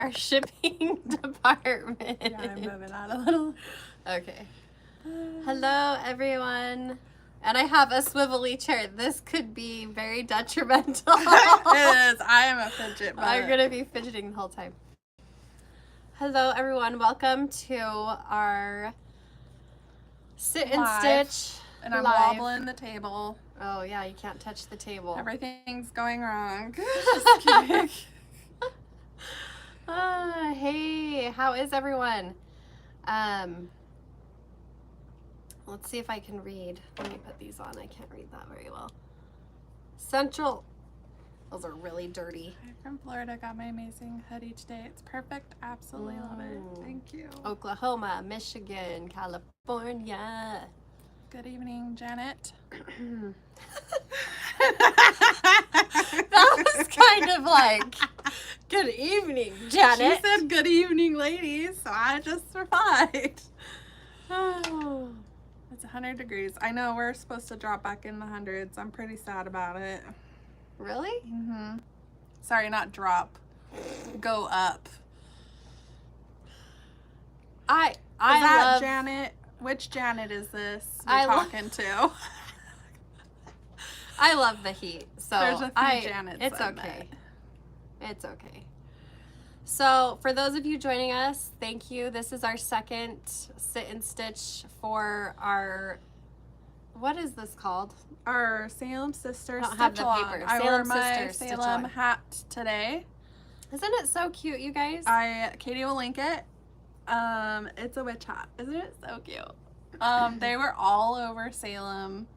our shipping department. Yeah, I'm moving out a little. Okay. Hello, everyone. And I have a swivelly chair. This could be very detrimental. It is. I am a fidget. I'm going to be fidgeting the whole time. Hello, everyone. Welcome to our sit and stitch. And I'm live. wobbling the table. Oh, yeah, you can't touch the table. Everything's going wrong. Just kidding. Hey, how is everyone? Let's see if I can read. Let me put these on. I can't read that very well. Central. Those are really dirty. I'm from Florida. Got my amazing hoodie today. It's perfect. Absolutely love it. Thank you. Oklahoma, Michigan, California. Good evening, Janet. That was kind of like, good evening, Janet. She said good evening, ladies, so I just replied. Oh. It's 100 degrees. I know we're supposed to drop back in the hundreds. I'm pretty sad about it. Really? Mm-hmm. Sorry, not drop. Go up. I love love Janet. Which Janet is this you're talking to? I love the heat. So there's a few Janets. It's I okay. bet. It's okay. So for those of you joining us, thank you. This is our second sit and stitch for our, what is this called? Our Salem Sister I don't Stitch have the Along. paper. I wore Salem my Sister Stitch Salem Along. hat today. Isn't it so cute, you guys? Katie will link it. It's a witch hat. Isn't it so cute? They were all over Salem.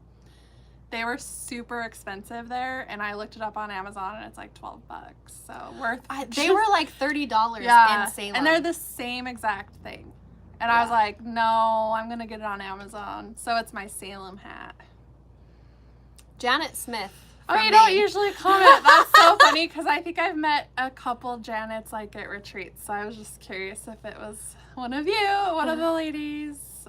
They were super expensive there, and I looked it up on Amazon, and it's like $12. So worth. They were like $30 in Salem. And they're the same exact thing. And I was like, no, I'm gonna get it on Amazon. So it's my Salem hat. Janet Smith. Oh, you don't usually comment. That's so funny because I think I've met a couple Janets like at retreats. So I was just curious if it was one of you, one of the ladies.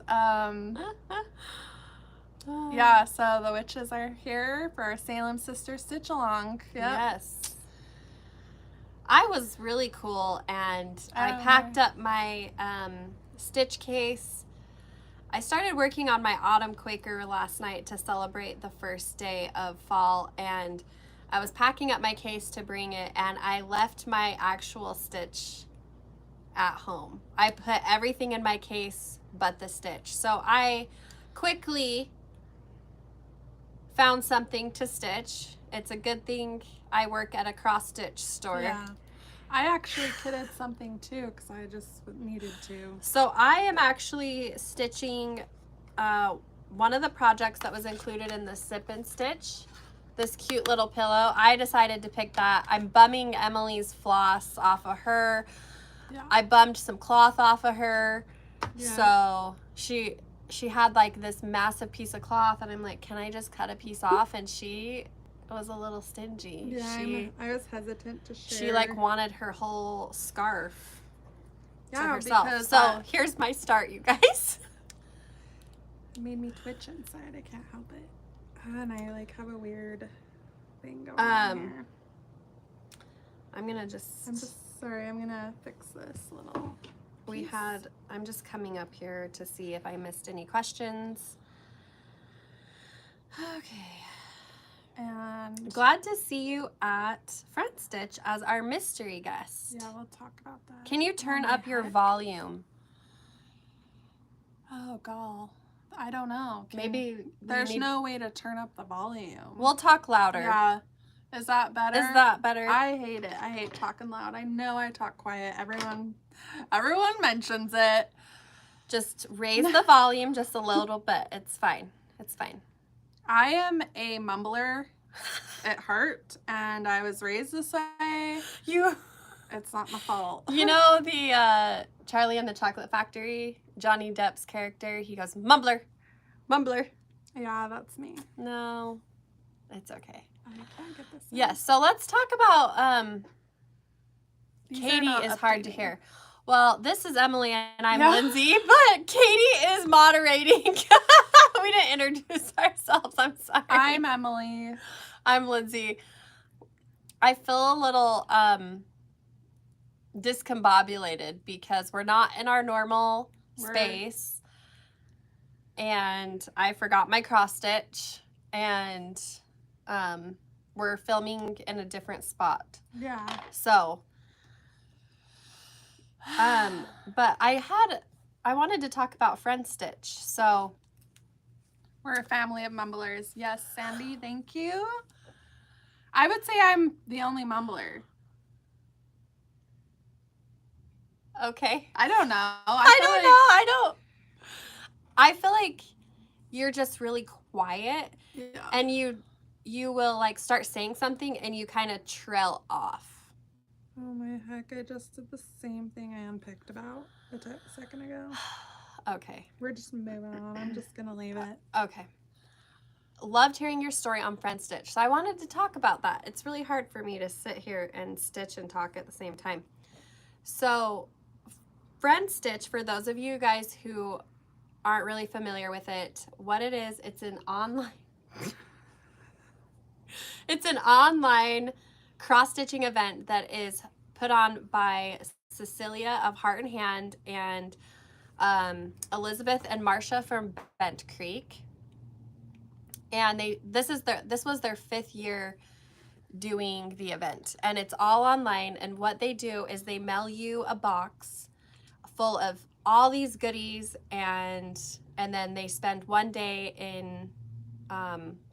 Yeah, so the witches are here for our Salem Sister Stitch Along. Yep. Yes. I was really cool, and I packed up my stitch case. I started working on my autumn Quaker last night to celebrate the first day of fall, and I was packing up my case to bring it, and I left my actual stitch at home. I put everything in my case but the stitch. So I quickly found something to stitch. It's a good thing I work at a cross stitch store. Yeah. I actually kitted something too because I just needed to. So I am actually stitching one of the projects that was included in the Sip and Stitch. This cute little pillow. I decided to pick that. I'm bumming Emily's floss off of her. Yeah. I bummed some cloth off of her. Yeah. So she had like this massive piece of cloth, and I'm like, can I just cut a piece off? And she was a little stingy. Yeah, I was hesitant to share. She like wanted her whole scarf to herself. Because so here's my start, you guys. It made me twitch inside. I can't help it. And I like have a weird thing going on here. I'm gonna sorry, I'm gonna fix this little piece. I'm just coming up here to see if I missed any questions. Okay. And glad to see you at Front Stitch as our mystery guest. Yeah, we'll talk about that. Can you turn up your volume? Oh, gall. I don't know. Maybe there's no way to turn up the volume. We'll talk louder. Yeah. Is that better? Is that better? I hate it. I hate talking loud. I know I talk quiet. Everyone mentions it. Just raise the volume just a little bit. It's fine. It's fine. I am a mumbler at heart, and I was raised this way. It's not my fault. You know the Charlie and the Chocolate Factory, Johnny Depp's character, he goes, mumbler, mumbler. Yeah, that's me. No, it's okay. I can't get this. Yes, so let's talk about Katie is hard to hear. Well, this is Emily and I'm Lindsay, but Katie is moderating. We didn't introduce ourselves. I'm sorry. I'm Emily. I'm Lindsay. I feel a little discombobulated because we're not in our normal space, and I forgot my cross stitch, and we're filming in a different spot. Yeah. So, but I wanted to talk about friend stitch. So we're a family of mumblers. Yes, Sandy, thank you. I would say I'm the only mumbler. Okay. I don't know. I feel like you're just really quiet, yeah. and you will like start saying something and you kind of trail off. Oh my heck, I just did the same thing I unpicked about a second ago. Okay. We're just moving on. I'm just going to leave it. Okay. Loved hearing your story on friend stitch. So I wanted to talk about that. It's really hard for me to sit here and stitch and talk at the same time. So friend stitch, for those of you guys who aren't really familiar with it, what it is, it's an online cross-stitching event that is put on by Cecilia of Heart and Hand and Elizabeth and Marcia from Bent Creek. And this was their 5th year doing the event, and it's all online. And what they do is they mail you a box full of all these goodies, and then they spend one day in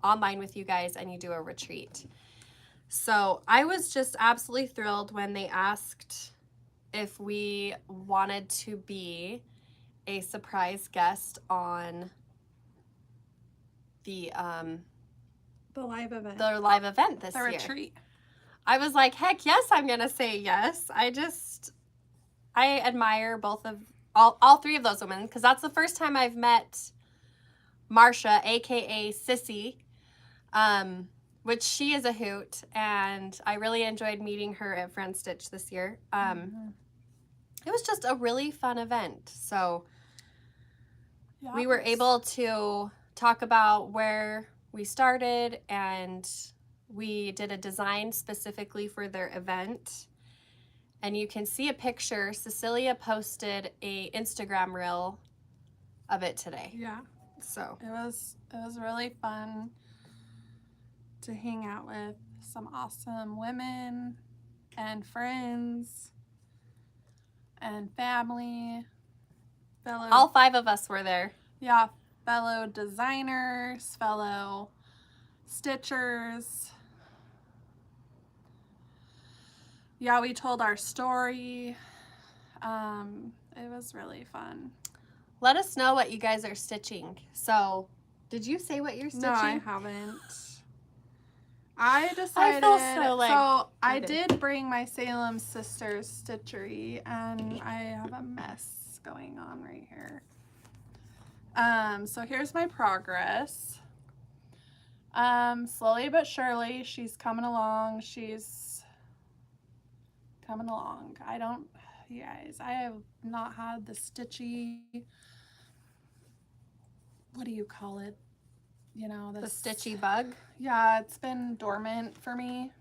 online with you guys, and you do a retreat. So I was just absolutely thrilled when they asked if we wanted to be a surprise guest on the live event. The live event this year. The retreat. I was like, heck yes, I'm gonna say yes. I admire all 3 of those women, because that's the first time I've met Marcia, aka Sissy, which she is a hoot, and I really enjoyed meeting her at Friend Stitch this year. It was just a really fun event. So we were able to talk about where we started, and we did a design specifically for their event. And you can see a picture. Cecilia posted a Instagram reel of it today. Yeah. So it was really fun to hang out with some awesome women and friends and family. All 5 of us were there. Yeah, fellow designers, fellow stitchers. Yeah, we told our story. It was really fun. Let us know what you guys are stitching. So, did you say what you're stitching? No, I haven't. I decided. I did bring my Salem Sisters stitchery, and I have a mess going on right here. So here's my progress. Slowly but surely, she's coming along. You guys, I have not had the stitchy, what do you call it? You know, the stitchy bug? Yeah, it's been dormant for me.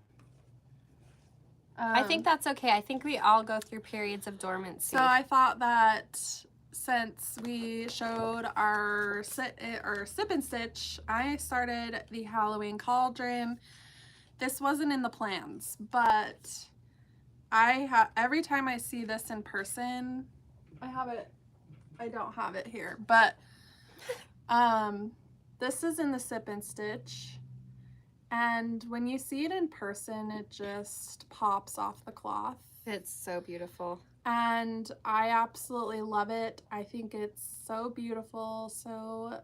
I think that's okay. I think we all go through periods of dormancy. So I thought that since we showed our sip and stitch, I started the Halloween Cauldron. This wasn't in the plans, but every time I see this in person, I don't have it here, but this is in the sip and stitch, and when you see it in person, it just pops off the cloth. It's so beautiful. And I absolutely love it. I think it's so beautiful. So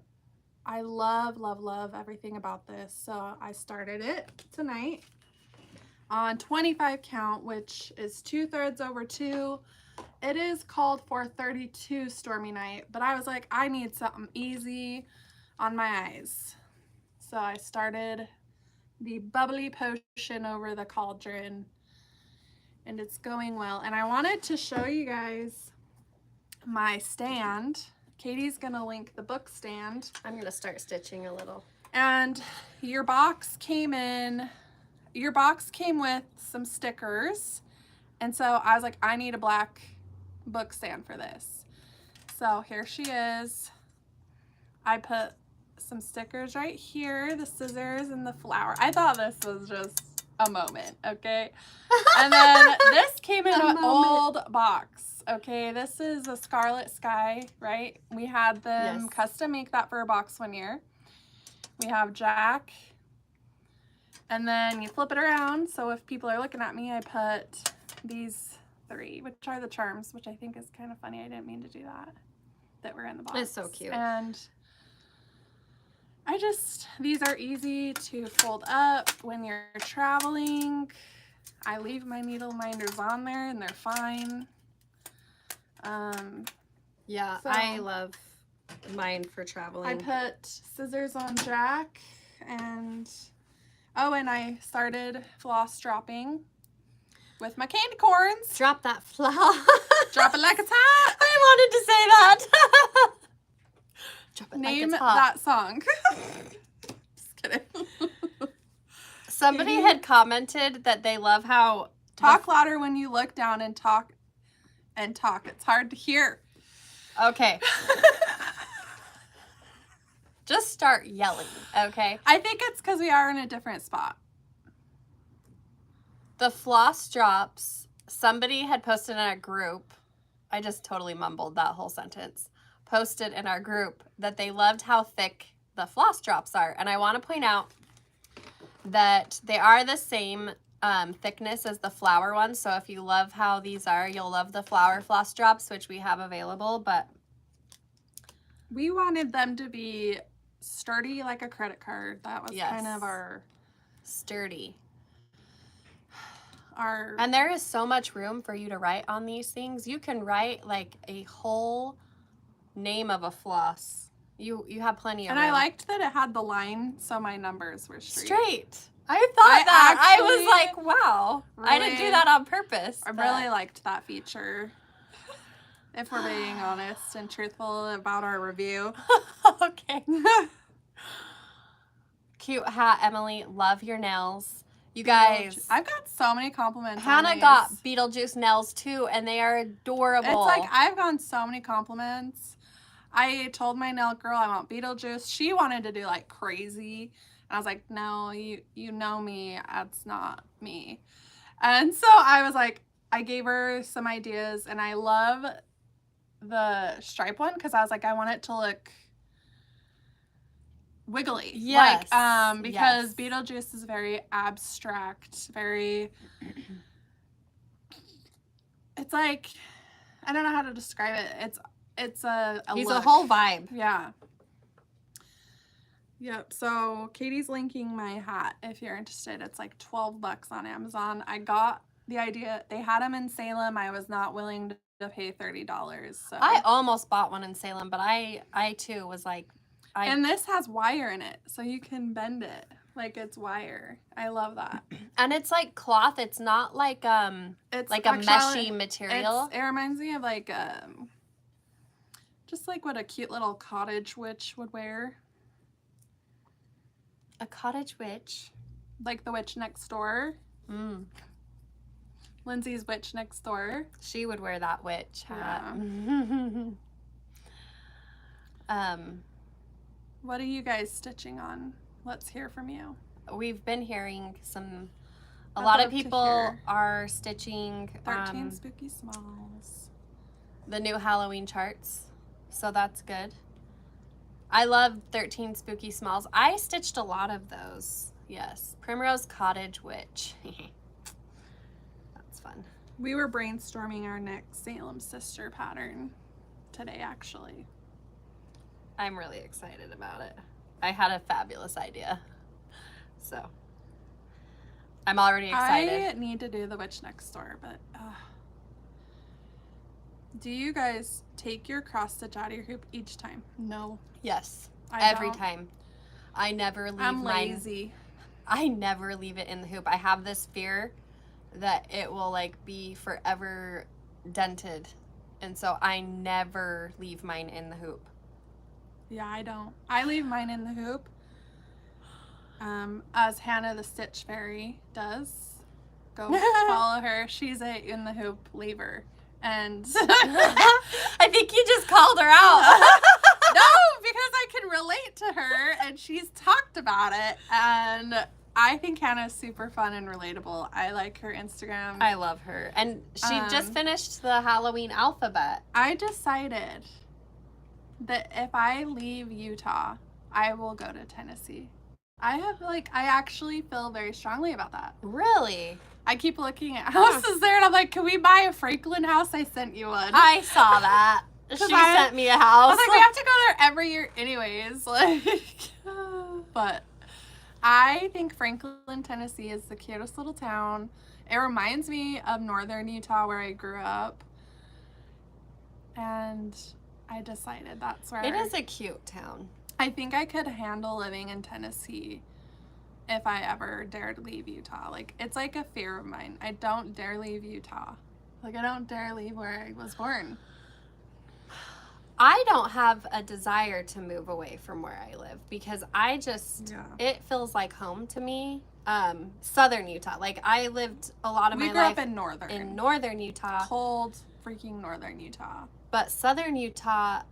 I love, love, love everything about this. So I started it tonight on 25 count, which is 2/3 over 2. It is called for 32 Stormy Night, but I was like, I need something easy on my eyes. So I started the bubbly potion over the cauldron, and it's going well. And I wanted to show you guys my stand. Katie's gonna link the book stand. I'm gonna start stitching a little. And your box came with some stickers, And so I was like, I need a black book stand for this. So here she is. I put some stickers right here, the scissors and the flower. I thought this was just a moment, okay? And then this came in an old box, okay? This is a Scarlet Sky, right? We had them custom make that for a box one year. We have Jack. And then you flip it around, so if people are looking at me, I put these 3, which are the charms, which I think is kind of funny. I didn't mean to do that were in the box. It's so cute. And these are easy to fold up when you're traveling. I leave my needle minders on there and they're fine. Yeah, so I love mine for traveling. I put scissors on Jack and I started floss dropping with my candy corns. Drop that flower. Drop it like it's hot. I wanted to say that. Drop it Name like it's hot. that song. Just kidding. Somebody had commented that they love how talk louder when you look down and talk. It's hard to hear. Okay. Just start yelling, okay? I think it's because we are in a different spot. The Floss Drops, somebody had posted in our group, I just totally mumbled that whole sentence, posted in our group that they loved how thick the Floss Drops are. And I want to point out that they are the same thickness as the flower ones. So if you love how these are, you'll love the flower Floss Drops, which we have available. But we wanted them to be sturdy like a credit card. That was kind of our sturdy. Our And there is so much room for you to write on these things. You can write like a whole name of a floss. You have plenty of room. I liked that it had the line, so my numbers were straight. I thought I was like, wow. Really, I didn't do that on purpose. I really liked that feature. If we're being honest and truthful about our review. Okay. Cute hat, Emily. Love your nails. You guys. I've got so many compliments. Hannah got Beetlejuice nails too, and they are adorable. It's like I've gotten so many compliments. I told my nail girl I want Beetlejuice. She wanted to do like crazy. And I was like, no, you know me. That's not me. And so I was like, I gave her some ideas, and I love the stripe one because I was like, I want it to look wiggly. Yes. Like, because Beetlejuice is very abstract, very, it's like, I don't know how to describe it. It's a He's look. a whole vibe. Yeah. Yep. So Katie's linking my hat if you're interested. It's like $12 on Amazon. I got the idea. They had them in Salem. I was not willing to pay $30. So I almost bought one in Salem, but I too was like, and this has wire in it, so you can bend it like it's wire. I love that. And it's like cloth. It's not like it's like a meshy material. It reminds me of like just like what a cute little cottage witch would wear. A cottage witch, like the witch next door. Lindsay's witch next door. She would wear that witch hat. Yeah. What are you guys stitching on? Let's hear from you. We've been hearing a lot of people are stitching 13 Spooky Smalls. The new Halloween charts, so that's good. I love 13 Spooky Smalls. I stitched a lot of those. Yes. Primrose Cottage Witch. That's fun. We were brainstorming our next Salem sister pattern today, actually. I'm really excited about it. I had a fabulous idea. So I'm already excited. I need to do the witch next door, but do you guys take your cross stitch out of your hoop each time? No. Yes. I Every don't. time. I never leave I'm mine. lazy. I never leave it in the hoop. I have this fear that it will like be forever dented. And so I never leave mine in the hoop. Yeah, I don't. I leave mine in the hoop. As Hannah the Stitch Fairy does. Go follow her. She's a In the Hoop lever. And I think you just called her out. no, because I can relate to her and she's talked about it. And I think Hannah's super fun and relatable. I like her Instagram. I love her. And she just finished the Halloween alphabet. I decided that if I leave Utah, I will go to Tennessee. I actually feel very strongly about that. Really? I keep looking at houses there and I'm like, can we buy a Franklin house? I sent you one. I saw that. She sent me a house. I was like, we have to go there every year anyways. Like, but I think Franklin, Tennessee is the cutest little town. It reminds me of northern Utah where I grew up. And I decided that's where... It is a cute town. I think I could handle living in Tennessee if I ever dared leave Utah. Like, it's like a fear of mine. I don't dare leave Utah. Like, I don't dare leave where I was born. I don't have a desire to move away from where I live because I just, it feels like home to me. Southern Utah. Like, I lived a lot of my life. We grew up in northern Utah. Cold, freaking northern Utah. But southern Utah,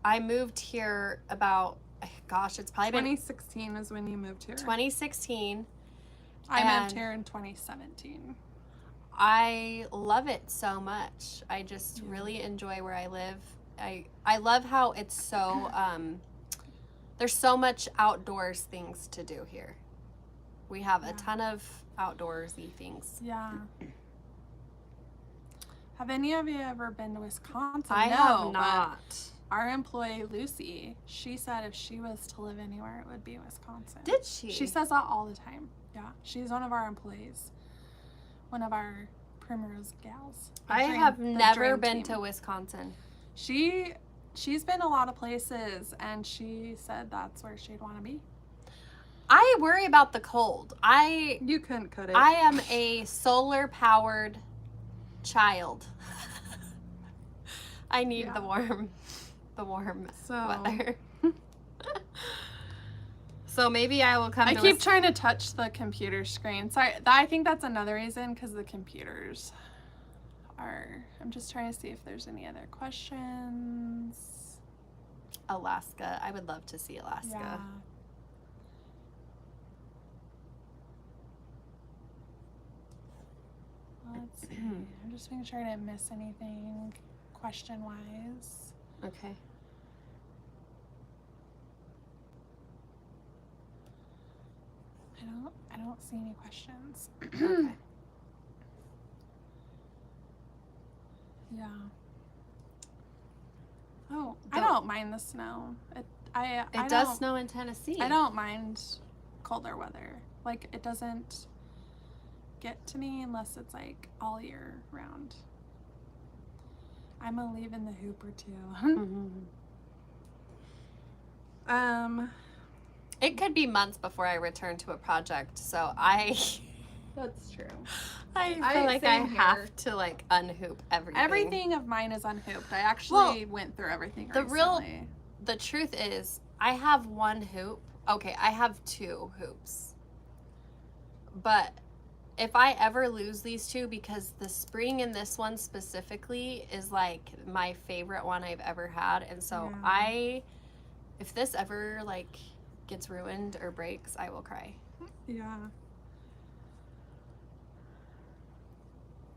I moved here about, gosh, it's probably 2016 is when you moved here. 2016. I moved here in 2017. I love it so much. I just really enjoy where I live. I love how it's so, there's so much outdoors things to do here. We have a ton of outdoorsy things. Yeah. Have any of you ever been to Wisconsin? I have not. Our employee, Lucy, she said if she was to live anywhere, it would be Wisconsin. Did she? She says that all the time. Yeah. She's one of our employees. One of our Primrose gals. I have never been to Wisconsin. She's been a lot of places, and she said that's where she'd want to be. I worry about the cold. You couldn't cut it. I am a solar-powered child. I need the warm weather. So maybe I will come. I keep trying to touch the computer screen. Sorry, I think that's another reason because the computers are. I'm just trying to see if there's any other questions. Alaska. I would love to see Alaska. Yeah. Let's see. I'm just making sure I didn't miss anything question-wise. Okay. I don't see any questions. Okay. Yeah. Oh, I don't mind the snow. It does snow in Tennessee. I don't mind colder weather. Like, it doesn't get to me unless it's like all year round. I'm gonna leave in the hoop or two. It could be months before I return to a project, so That's true. I feel like I have to like unhoop everything. Everything of mine is unhooped. I actually went through everything recently. The truth is, I have one hoop. Okay, I have two hoops. But if I ever lose these two, because the spring in this one specifically is like my favorite one I've ever had, and so if this ever like gets ruined or breaks, I will cry. Yeah.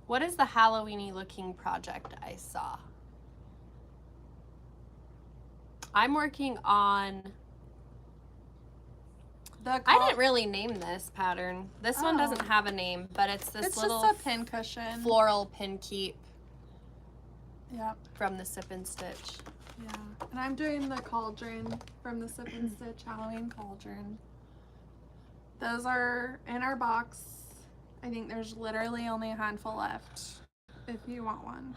What is the Halloween-y looking project I saw? I'm working on... I didn't really name this pattern. This one doesn't have a name, but it's this little... It's just a pin cushion. Floral pin keep. Yep. From the Sip and Stitch. Yeah. And I'm doing the Cauldron from the Sip and Stitch Halloween Cauldron. Those are in our box. I think there's literally only a handful left if you want one.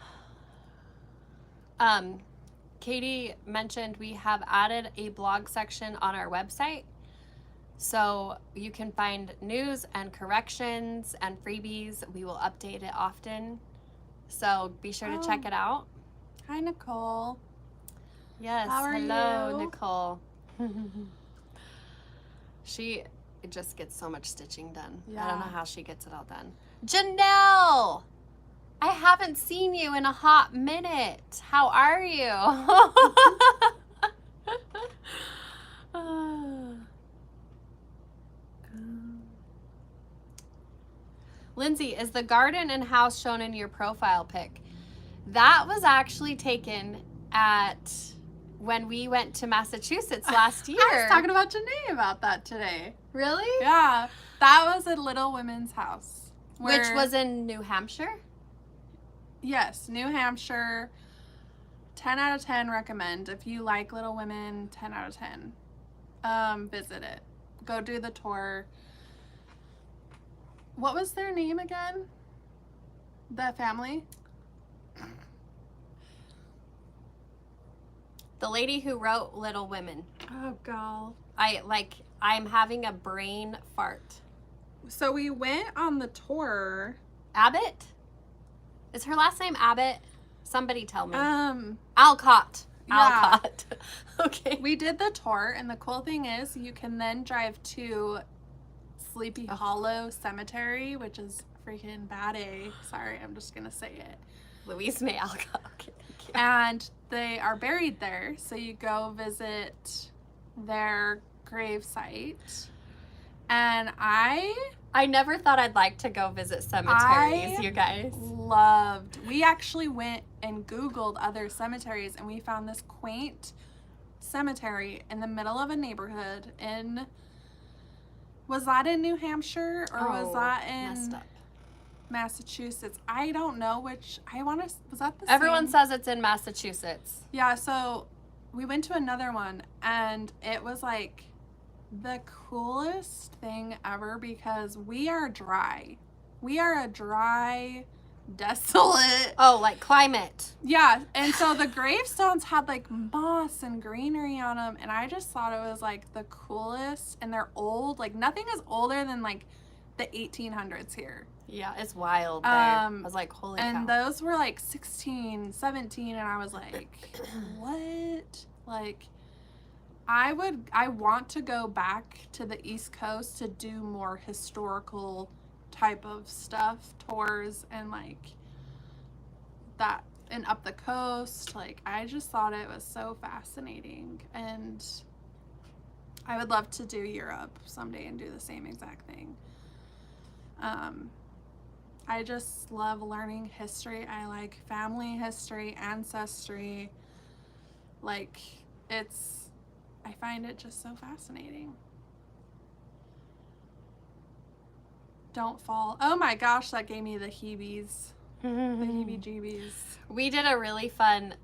Katie mentioned we have added a blog section on our website. So you can find news and corrections and freebies. We will update it often. So be sure to check it out. Hi, Nicole. Yes. How are hello, you? Nicole. She just gets so much stitching done. Yeah. I don't know how she gets it all done. Janelle! I haven't seen you in a hot minute. How are you? Lindsay, is the garden and house shown in your profile pic? That was actually taken at when we went to Massachusetts last year. I was talking about Janae about that today. Really? Yeah. That was a Little Women's house. Which was in New Hampshire? Yes, New Hampshire. 10 out of 10 recommend. If you like Little Women, 10 out of 10. Visit it. Go do the tour. What was their name again? The family? The lady who wrote Little Women. Oh, God. I'm having a brain fart. So we went on the tour. Abbott? Is her last name Abbott? Somebody tell me. Alcott. Yeah. Alcott. Okay. We did the tour, and the cool thing is you can then drive to Sleepy Hollow Cemetery, which is freaking bad A. Sorry, I'm just going to say it. Louise May Alcott. Okay, thank you. And they are buried there, so you go visit their grave site. And I never thought I'd like to go visit cemeteries, you guys. We actually went and Googled other cemeteries, and we found this quaint cemetery in the middle of a neighborhood was that in New Hampshire or was that in Massachusetts? I don't know which. Was that the Everyone same? says it's in Massachusetts. Yeah, so we went to another one, and it was like the coolest thing ever because we are dry. We are a dry, desolate. Oh, like climate. Yeah, and so the gravestones had like moss and greenery on them, and I just thought it was like the coolest. And they're old. Like nothing is older than like the 1800s here. Yeah, it's wild there. I was like, holy cow. And those were like 16, 17, and I was like, what? Like, I want to go back to the East Coast to do more historical type of stuff, tours, and like that, and up the coast. Like, I just thought it was so fascinating, and I would love to do Europe someday and do the same exact thing. I just love learning history. I like family history, ancestry. Like, I find it just so fascinating. Don't fall. Oh my gosh, that gave me the heebies. The heebie-jeebies. We did a really fun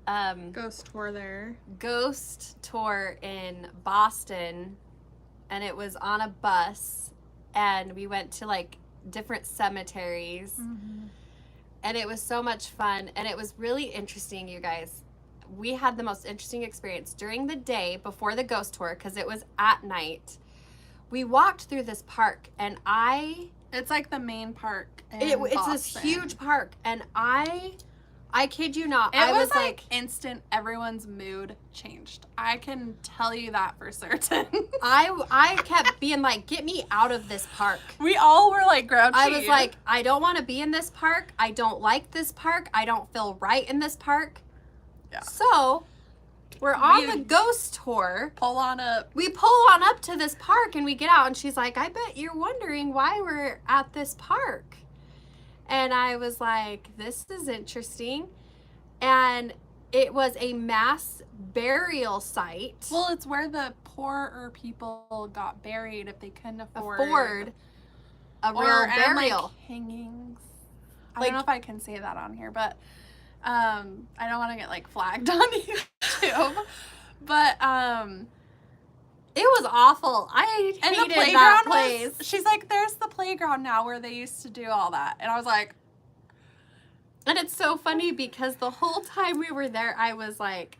Ghost tour there. Ghost tour in Boston, and it was on a bus, and we went to like different cemeteries, and it was so much fun, and it was really interesting, you guys. We had the most interesting experience during the day before the ghost tour because it was at night. We walked through this park, and it's like the main park. It's this huge park, and I kid you not, I was like instant. Everyone's mood changed. I can tell you that for certain. I kept being like, get me out of this park. We all were like grouchy. I was like, I don't want to be in this park. I don't like this park. I don't feel right in this park. Yeah. So we're on the ghost tour. Pull on up. We pull on up to this park, and we get out, and she's like, I bet you're wondering why we're at this park. And I was like, this is interesting. And it was a mass burial site. Well, it's where the poorer people got buried if they couldn't afford a real burial. Like hangings. I don't know if I can say that on here, but I don't want to get like flagged on YouTube. But it was awful. I hated that place. She's like, there's the playground now where they used to do all that. And I was like, and it's so funny because the whole time we were there, I was like,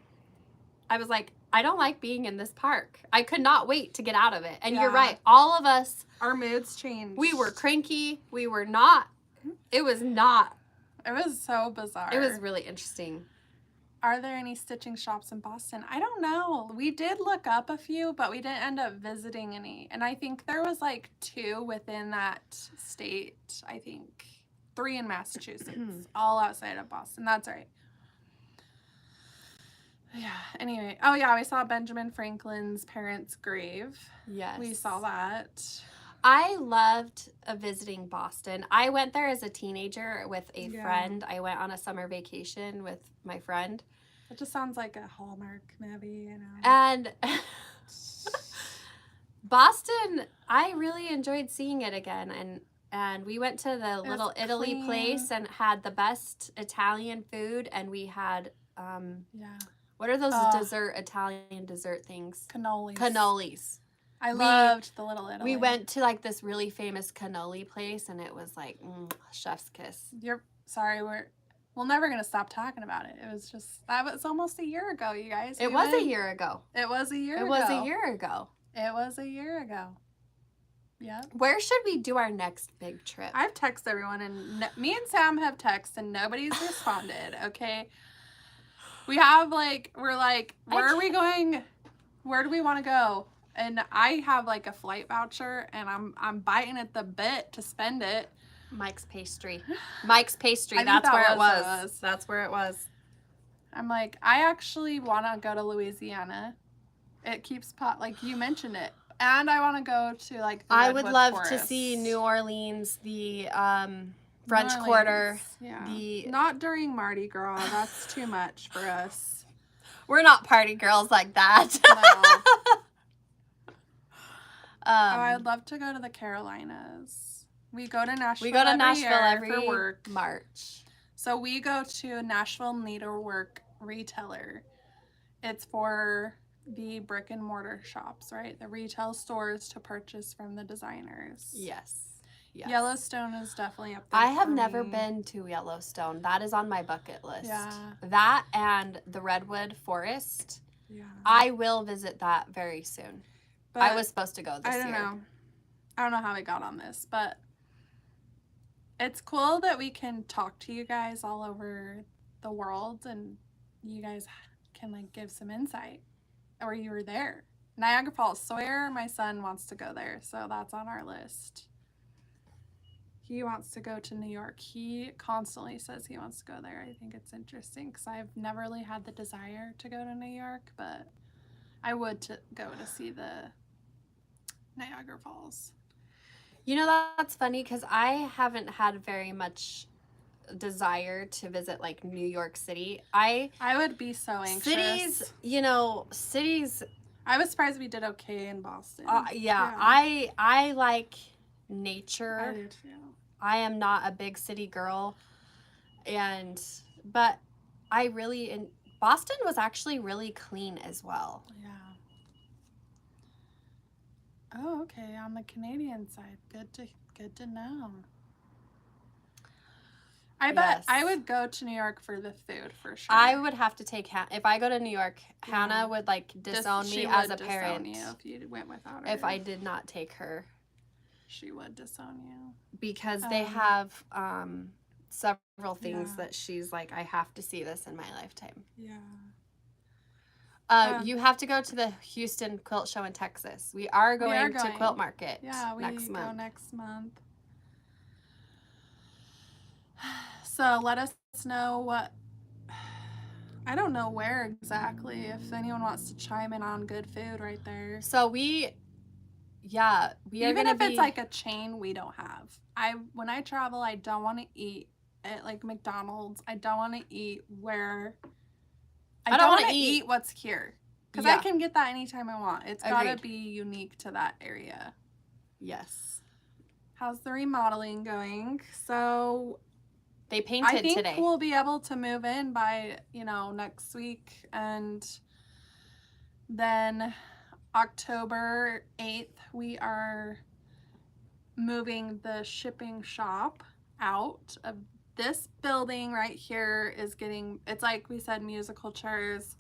I don't like being in this park. I could not wait to get out of it. And you're right. All of us, our moods changed. We were cranky. We were not. It was not. It was so bizarre. It was really interesting. Are there any stitching shops in Boston? I don't know. We did look up a few, but we didn't end up visiting any. And I think there was like 2 within that state, I think. 3 in Massachusetts, all outside of Boston. That's right. Yeah, anyway. Oh, yeah, we saw Benjamin Franklin's parents' grave. Yes. We saw that. I loved visiting Boston. I went there as a teenager with a friend. I went on a summer vacation with my friend. It just sounds like a Hallmark movie, you know. And Boston, I really enjoyed seeing it again. And we went to the Little Italy place and had the best Italian food. And we had, what are those Italian dessert things? Cannolis. I loved the Little Italy. We went to like this really famous cannoli place, and it was like chef's kiss. We're never gonna stop talking about it. It was just that was almost a year ago, you guys. It was a year ago. It was a year ago. It was a year ago. It was a year ago. Yeah. Where should we do our next big trip? I've texted everyone, and me and Sam have texted, and nobody's responded. Okay. We have we're like, where are we going? Where do we want to go? And I have like a flight voucher, and I'm biting at the bit to spend it. Mike's Pastry. Mike's Pastry. That's where it was. That's where it was. I'm like, I actually want to go to Louisiana. It keeps like you mentioned it, and I want to go to like. The I would love Forest. to see New Orleans, the French Quarter. Yeah. Not during Mardi Gras. That's too much for us. We're not party girls like that. No. I'd love to go to the Carolinas. We go to Nashville. Every work. March. So we go to Nashville Needlework Retailer. It's for the brick and mortar shops, right? The retail stores to purchase from the designers. Yes. Yellowstone is definitely up there. I have never been to Yellowstone. That is on my bucket list. Yeah. That and the Redwood Forest. Yeah. I will visit that very soon. But I was supposed to go this year. I don't know how we got on this, but it's cool that we can talk to you guys all over the world, and you guys can like give some insight, or you were there. Niagara Falls. Sawyer, my son, wants to go there, so that's on our list. He wants to go to New York. He constantly says he wants to go there. I think it's interesting because I've never really had the desire to go to New York, but I would go to see the Niagara Falls. You know, that's funny because I haven't had very much desire to visit like New York City. I would be so anxious. Cities. I was surprised we did okay in Boston. I like nature. I do too. I am not a big city girl, but I really Boston was actually really clean as well. Yeah. Oh, okay. On the Canadian side, good to know. I bet I would go to New York for the food for sure. I would have to take if I go to New York. Hannah would like disown me as a parent. You if you went without her. If I did not take her, she would disown you because they have several things that she's like, I have to see this in my lifetime. Yeah. You have to go to the Houston Quilt Show in Texas. We are going to Quilt Market next month. Go next month. So let us know what, I don't know where exactly, if anyone wants to chime in on good food right there. So even if it's like a chain we don't have. When I travel, I don't want to eat at like McDonald's. I don't want to eat where... I don't want to eat what's here. Because I can get that anytime I want. It's got to be unique to that area. Yes. How's the remodeling going? So... They painted today. I think we'll be able to move in by, next week. And then October 8th, we are moving the shipping shop out of this building right here. It's like we said, musical chairs,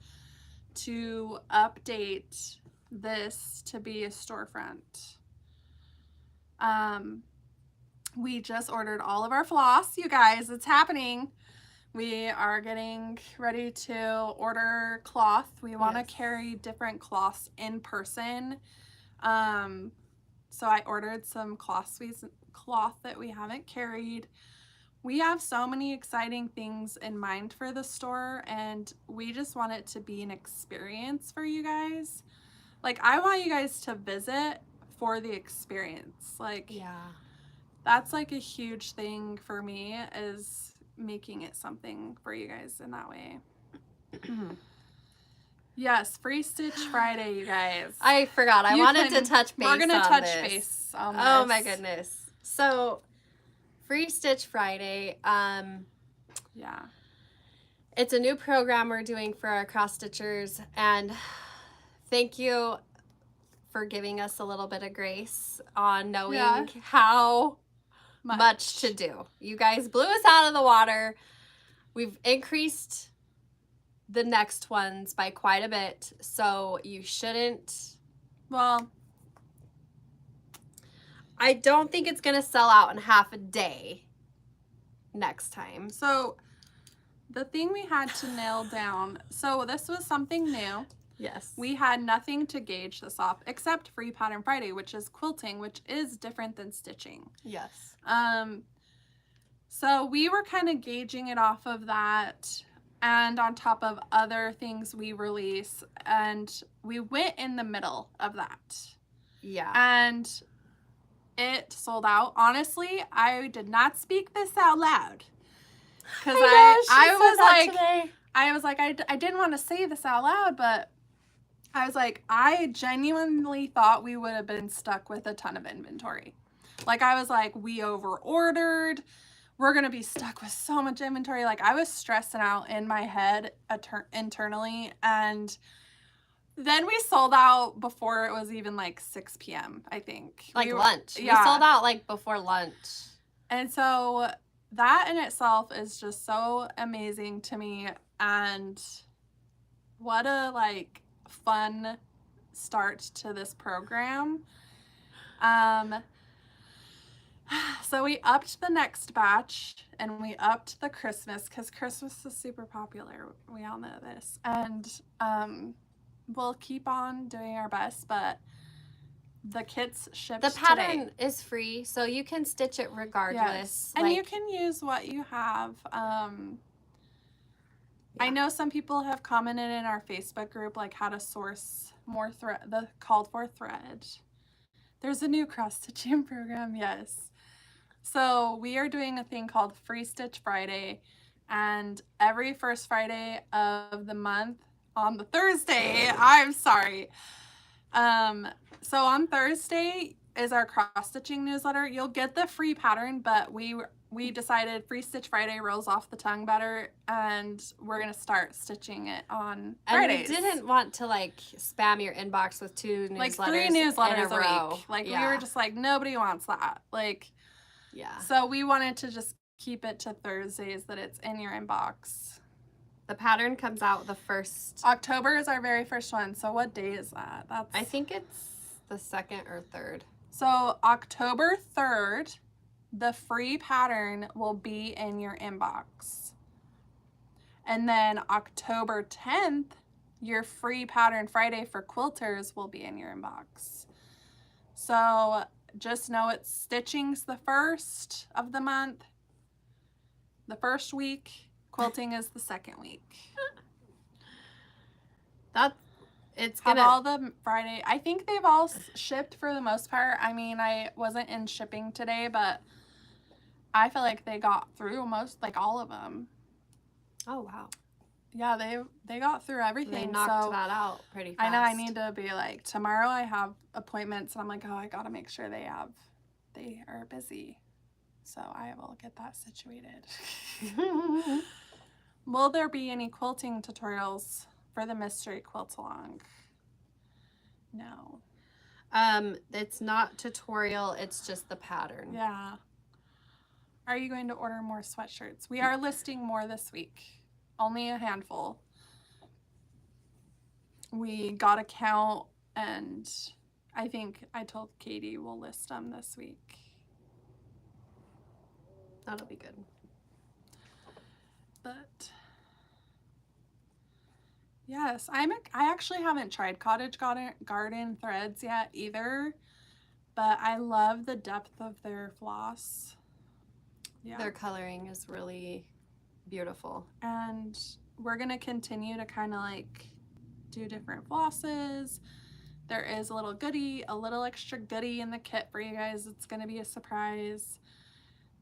to update this to be a storefront. We just ordered all of our floss, you guys. It's happening. We are getting ready to order cloth. We want to carry different cloths in person. So I ordered some cloth that we haven't carried. we have so many exciting things in mind for the store, and we just want it to be an experience for you guys. Like, I want you guys to visit for the experience. Like, Yeah. that's like a huge thing for me, is making it something for you guys in that way. Yes, Free Stitch Friday, you guys. I forgot. I wanted to touch base on this. We're going to touch base on this. Oh my goodness. So, Free Stitch Friday, yeah. It's a new program we're doing for our cross stitchers, and thank you for giving us a little bit of grace on knowing how much to do. You guys blew us out of the water. We've increased the next ones by quite a bit, so you shouldn't. Well, I don't think it's gonna sell out in half a day next time. So the thing we had to nail down, so this was something new. Yes. We had nothing to gauge this off except Free Pattern Friday, which is quilting, which is different than stitching. Yes. So we were kind of gauging it off of that, and on top of other things we release, and we went in the middle of that. Yeah. And it sold out. Honestly, I did not speak this out loud. Because I was like, I didn't want to say this out loud, but I was like, I genuinely thought we would have been stuck with a ton of inventory. Like, I was like, we over ordered. We're going to be stuck with so much inventory. Like, I was stressing out in my head internally. And then we sold out before it was even like 6 p.m., I think. Lunch. Yeah. We sold out like before lunch. And so that in itself is just so amazing to me. And what a like fun start to this program. So we upped the next batch, and we upped the Christmas, because Christmas is super popular. We all know this. And we'll keep on doing our best, but the kits shipped today. The pattern today. is free, so you can stitch it regardless. Yes. And you can use what you have. I know some people have commented in our Facebook group, like, how to source more the called for thread. There's a new cross-stitching program, yes. So we are doing a thing called Free Stitch Friday, and every first Friday of the month on the Thursday, I'm sorry. So on Thursday is our cross-stitching newsletter. You'll get the free pattern, but we decided Free Stitch Friday rolls off the tongue better, and we're going to start stitching it on Fridays. And we didn't want to, like, spam your inbox with 2 newsletters. Like 3 newsletters in a row. Week. Like, we were just like, nobody wants that. Like, yeah. So we wanted to just keep it to Thursdays that it's in your inbox. The pattern comes out the 1st. October is our very first one. So what day is that? I think it's the 2nd or 3rd. So October 3rd, the free pattern will be in your inbox. And then October 10th, your free pattern Friday for quilters will be in your inbox. So just know it's stitching's the 1st of the month, the 1st week. Quilting is the 2nd week. It's gonna have all the Friday. I think they've all shipped for the most part. I mean, I wasn't in shipping today, but I feel like they got through all of them. Oh wow. Yeah, they got through everything. They knocked that out pretty fast. I know. I need to be like, tomorrow I have appointments, and I'm like, oh, I gotta make sure they are busy. So I will get that situated. Will there be any quilting tutorials for the mystery quilt along? No. It's not tutorial, it's just the pattern. Yeah. Are you going to order more sweatshirts? We are listing more this week. Only a handful. We got a count, and I think I told Katie we'll list them this week. That'll be good. But yes, I actually haven't tried Cottage Garden threads yet either, but I love the depth of their floss. Yeah. Their coloring is really beautiful. And we're going to continue to kind of like do different flosses. There is a little extra goodie in the kit for you guys. It's going to be a surprise.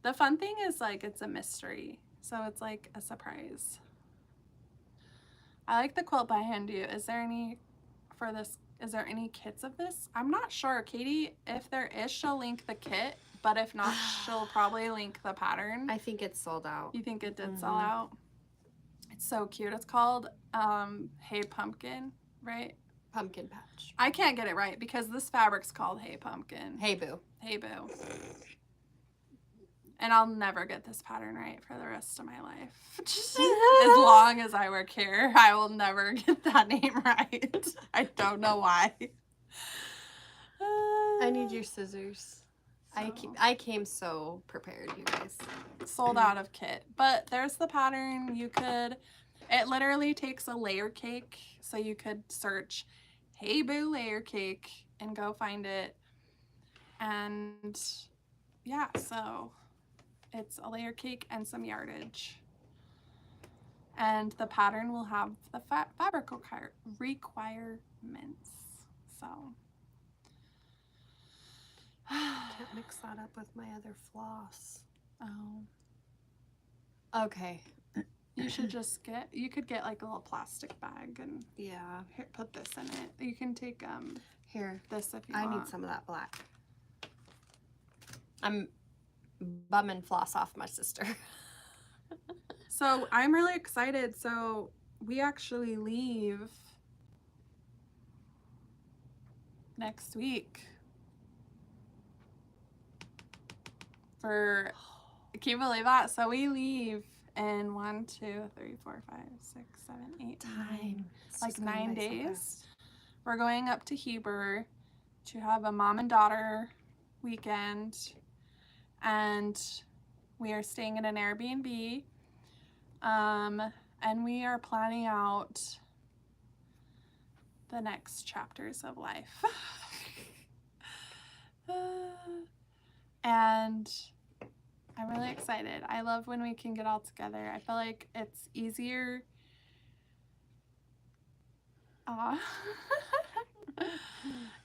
The fun thing is like it's a mystery. So it's like a surprise. I like the quilt by hand you. Is there any for this? Is there any kits of this? I'm not sure. Katie, if there is, she'll link the kit. But if not, she'll probably link the pattern. I think it's sold out. You think it did sell out? It's so cute. It's called Hey Pumpkin, right? Pumpkin Patch. I can't get it right because this fabric's called Hey Pumpkin. Hey Boo. Hey Boo. And I'll never get this pattern right for the rest of my life. As long as I work here, I will never get that name right. I don't know why. I need your scissors. I came so prepared, you guys. Sold out of kit. But there's the pattern. It literally takes a layer cake. So you could search Hey Boo layer cake and go find it. And yeah, so it's a layer cake and some yardage. And the pattern will have the fabric requirements. So can't mix that up with my other floss. Oh. Okay. You could get like a little plastic bag and yeah, here, put this in it. You can take here this if you I want. need some of that black. I'm bumming floss off my sister. So I'm really excited. So we actually leave next week for, can you believe that? So we leave in 1, 2, 3, 4, 5, 6, 7, 8, 9, like 9 days. We're going up to Heber to have a mom and daughter weekend, and we are staying in an Airbnb, and we are planning out the next chapters of life. And I'm really excited. I love when we can get all together. I feel like it's easier.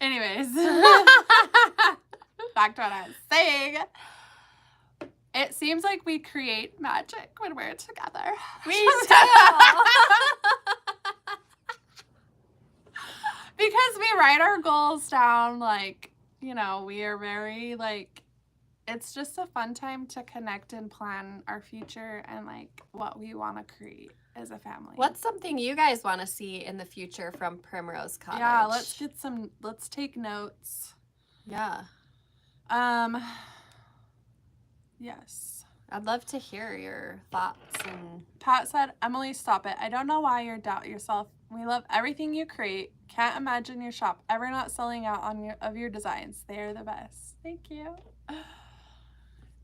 Anyways, back to what I was saying. It seems like we create magic when we're together. We do. Because we write our goals down, like, you know, we are very, like, it's just a fun time to connect and plan our future and, like, what we want to create as a family. What's something you guys want to see in the future from Primrose Cottage? Yeah, let's take notes. Yeah. Yes. I'd love to hear your thoughts. And Pat said, Emily, stop it. I don't know why you doubt yourself. We love everything you create. Can't imagine your shop ever not selling out of your designs. They are the best. Thank you.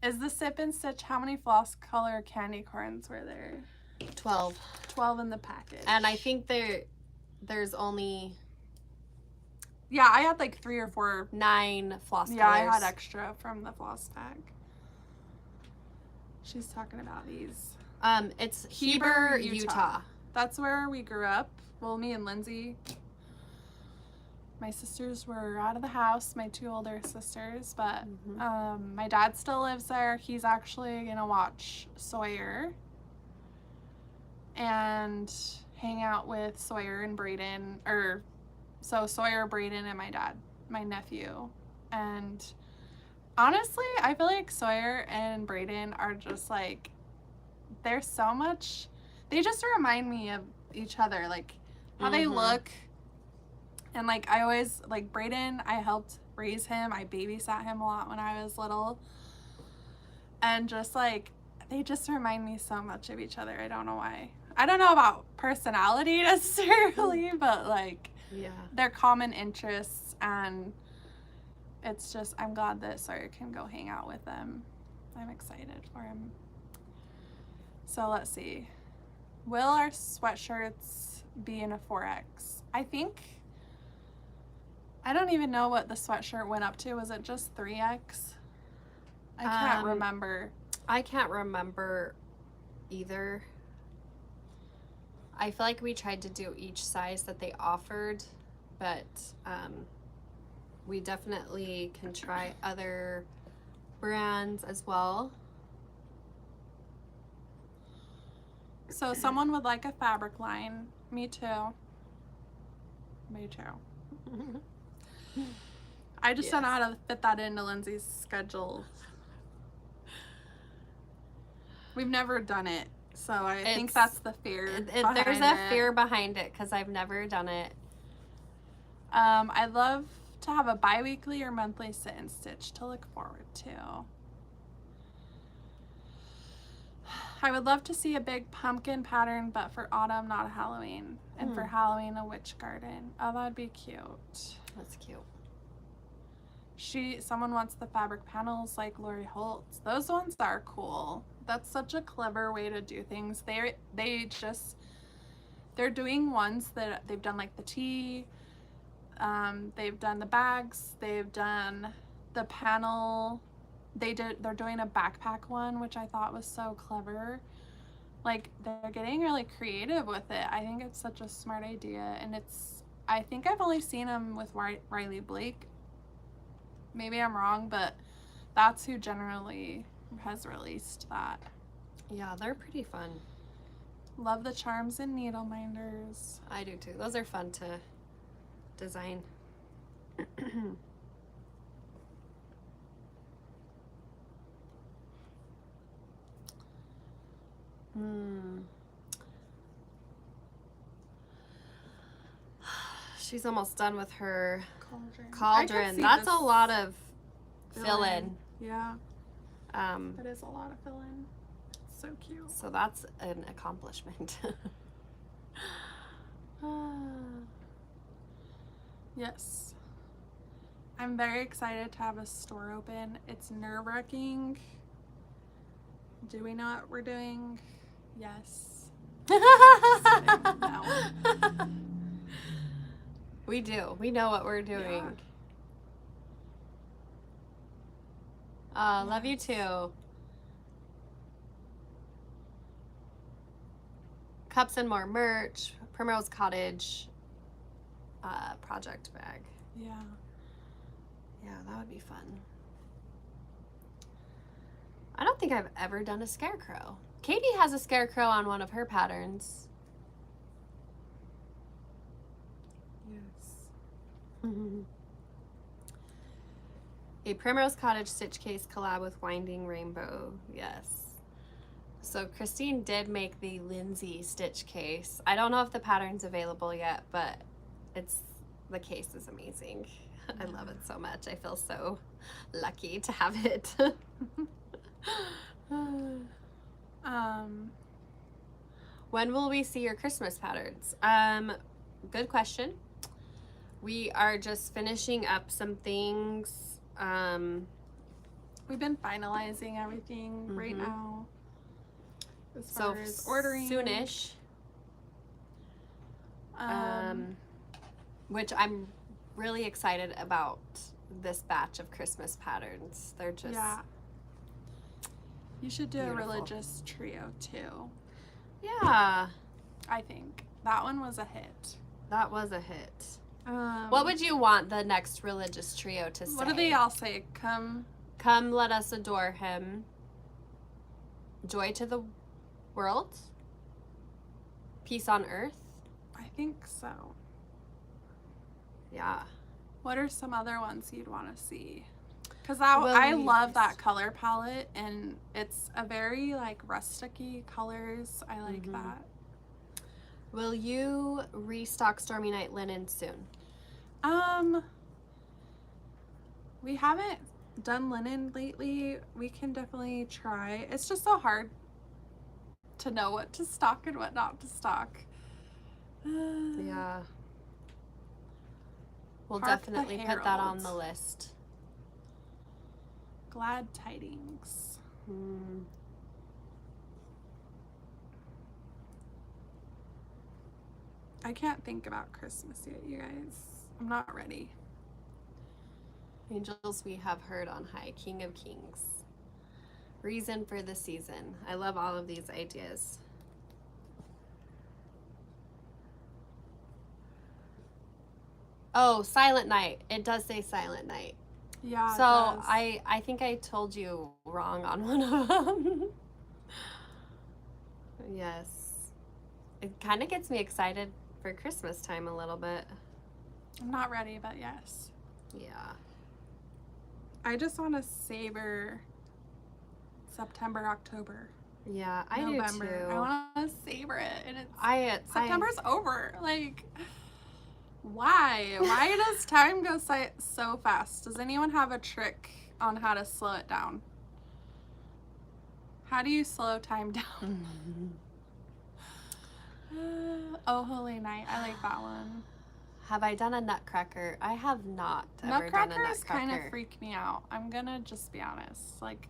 Is the sip and stitch, how many floss color candy corns were there? 12. 12 in the package. And I think there's only... Yeah, I had like 3 or 4. 9 floss colors. Yeah, I had extra from the floss bag. She's talking about these. It's Heber, Utah. That's where we grew up. Well, me and Lindsay. My sisters were out of the house, my 2 older sisters, but my dad still lives there. He's actually gonna watch Sawyer and hang out with Sawyer and Braiding, so Sawyer, Braiding, and my dad, my nephew. And honestly, I feel like Sawyer and Braiding are just like, they're so much, they just remind me of each other, like how they look. And like I always, like Braiding, I helped raise him. I babysat him a lot when I was little. And just like, they just remind me so much of each other. I don't know why. I don't know about personality necessarily, but like their common interests, and it's just, I'm glad that Sawyer can go hang out with them. I'm excited for him. So let's see. Will our sweatshirts be in a 4X? I think, I don't even know what the sweatshirt went up to. Was it just 3X? I can't remember. I can't remember either. I feel like we tried to do each size that they offered, but we definitely can try other brands as well. So someone would like a fabric line. Me too. Me too. I just don't know how to fit that into Lindsay's schedule. We've never done it, so I think that's the fear. There's a fear behind it because I've never done it. I'd love to have a bi-weekly or monthly sit and stitch to look forward to. I would love to see a big pumpkin pattern, but for autumn, not a Halloween. And for Halloween, a witch garden. Oh, that'd be cute. That's cute. Someone wants the fabric panels like Lori Holtz. Those ones are cool. That's such a clever way to do things. They're doing ones that they've done like the tea. They've done the bags. They've done the panel. They're doing a backpack one, which I thought was so clever. Like, they're getting really creative with it. I think it's such a smart idea, and I think I've only seen them with Riley Blake. Maybe I'm wrong, but that's who generally has released that. Yeah, they're pretty fun. Love the charms and needle minders. I do too. Those are fun to design. She's almost done with her cauldron. That's a lot of fill-in. Yeah. That is a lot of fill-in. So cute. So that's an accomplishment. Yes. I'm very excited to have a store open. It's nerve-wracking. Do we know what we're doing? Yes. No. We do. We know what we're doing. Yeah. Love you too. Cups and more merch. Primrose Cottage project bag. Yeah. Yeah, that would be fun. I don't think I've ever done a scarecrow. Katie has a scarecrow on one of her patterns. Yes. A Primrose Cottage stitch case collab with Winding Rainbow. Yes. So Christine did make the Lindsay stitch case. I don't know if the pattern's available yet, but the case is amazing. I love it so much. I feel so lucky to have it. When will we see your Christmas patterns? Good question. We are just finishing up some things. We've been finalizing everything right now. As far as ordering. Soonish. Which I'm really excited about this batch of Christmas patterns. They're just You should do beautiful. a religious trio too. Yeah. I think that one was a hit. That was a hit. What would you want the next religious trio to say? What do they all say? Come, let us adore him. Joy to the world. Peace on earth. I think so. Yeah. What are some other ones you'd want to see? Because I love that color palette, and it's a very like rustic-y colors. I like that. Will you restock Stormy Night linen soon? We haven't done linen lately. We can definitely try. It's just so hard to know what to stock and what not to stock. Yeah. We'll Hark the definitely put that on Herald. the list. Glad tidings. I can't think about Christmas yet, you guys. I'm not ready. Angels we have heard on high, King of Kings. Reason for the season. I love all of these ideas. Oh, Silent Night. It does say Silent Night. Yeah. So I think I told you wrong on one of them. Yes. It kind of gets me excited for Christmas time a little bit. I'm not ready, but yes. Yeah. I just want to savor September, October. Yeah, I November. do too. I want to savor it, and it's September's over. Like, why? Why does time go so fast? Does anyone have a trick on how to slow it down? How do you slow time down? Oh, Holy Night. I like that one. Have I done a Nutcracker? I have not ever done a Nutcrackers Nutcracker. kind of freak me out. I'm gonna just be honest. Like,